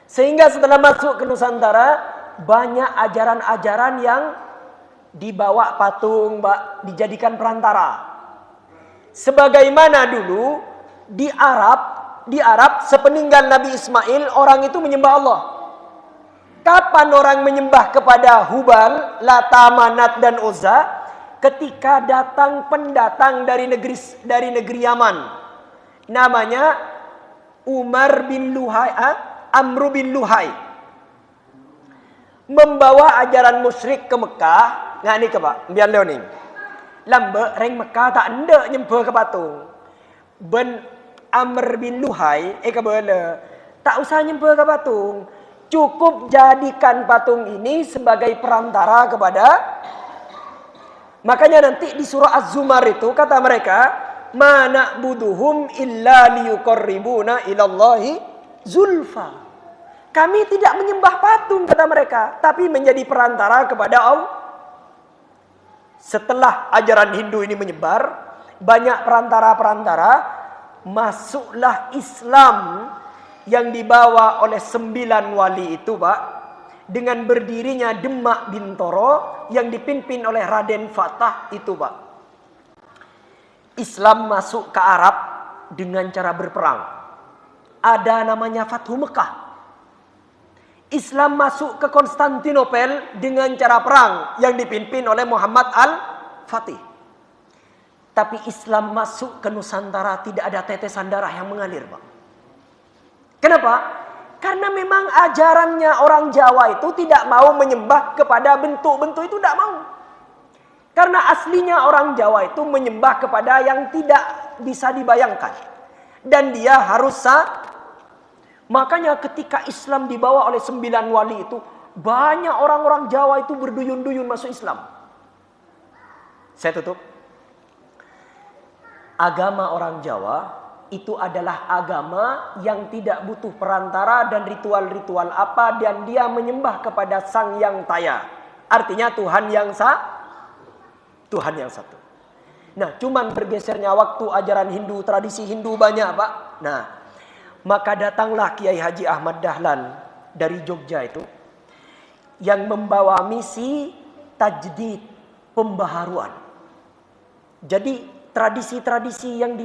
Sehingga setelah masuk ke Nusantara, banyak ajaran-ajaran yang dibawa patung, Pak, dijadikan perantara. Sebagaimana dulu di Arab sepeninggal Nabi Ismail, orang itu menyembah Allah. Kapan orang menyembah kepada Hubal, Lata, Manat dan Uzza? Ketika datang pendatang dari negeri Yaman. Namanya Amr bin Luhai. Membawa ajaran musyrik ke Mekah. Nggak ni ke Pak, biar leoning. Lambe reng Mekah tak ndak nyembah ke patung. Ben Amr bin Luhai kebele tak usah nyembah ke patung. Cukup jadikan patung ini sebagai perantara kepada. Makanya nanti di surah Az-Zumar itu kata mereka, "Ma na'buduhum illa liyuqarribuna ilallahi zulfa." Kami tidak menyembah patung kata mereka, tapi menjadi perantara kepada Allah. Setelah ajaran Hindu ini menyebar, banyak perantara-perantara, masuklah Islam yang dibawa oleh 9 wali itu, Pak. Dengan berdirinya Demak Bintoro yang dipimpin oleh Raden Fatah itu, Pak. Islam masuk ke Arab dengan cara berperang. Ada namanya Fathu Mekah. Islam masuk ke Konstantinopel dengan cara perang yang dipimpin oleh Muhammad Al-Fatih. Tapi Islam masuk ke Nusantara tidak ada tetesan darah yang mengalir, Pak. Kenapa? Karena memang ajarannya orang Jawa itu tidak mau menyembah kepada bentuk-bentuk itu, tidak mau. Karena aslinya orang Jawa itu menyembah kepada yang tidak bisa dibayangkan. Dan dia harus sah. Makanya ketika Islam dibawa oleh 9 wali itu, banyak orang-orang Jawa itu berduyun-duyun masuk Islam. Saya tutup. Agama orang Jawa itu adalah agama yang tidak butuh perantara dan ritual-ritual apa, dan dia menyembah kepada Sang Yang Taya. Artinya Tuhan yang Tuhan yang satu. Nah, cuman bergesernya waktu ajaran Hindu, tradisi Hindu banyak, Pak. Nah, maka datanglah Kiai Haji Ahmad Dahlan dari Jogja itu yang membawa misi tajdid, pembaharuan. Jadi tradisi-tradisi yang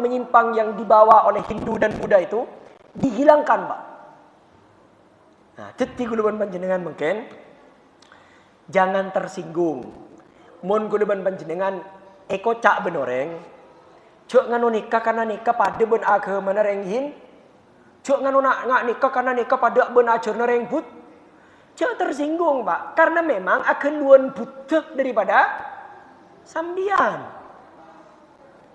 menyimpang yang dibawa oleh Hindu dan Buddha itu dihilangkan, Pak. Nah, jadi kuluban panjenengan mungkin jangan tersinggung. Mun kuluban panjenengan cak benoreng. Cuk nganu nikah karena nikah pada ben agama nerenghin. Cuk nganu nak nikah karena nikah pada ben ajar nerengbut. Cuk tersinggung, Pak, karena memang akan luan butek daripada sambian.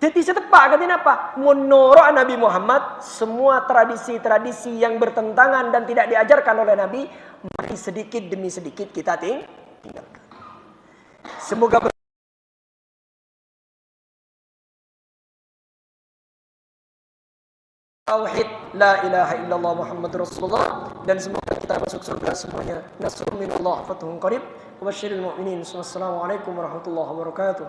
Jadi setepak katanya apa? Menurut Nabi Muhammad, semua tradisi-tradisi yang bertentangan dan tidak diajarkan oleh Nabi, mari sedikit demi sedikit kita tinggalkan. Semoga tauhid la ilaha illallah Muhammadur Rasulullah, dan semoga kita masuk surga semuanya. Nasrun minallah, fathun qarib. Wa basyiril mu'minin. Wassalamualaikum warahmatullahi wabarakatuh.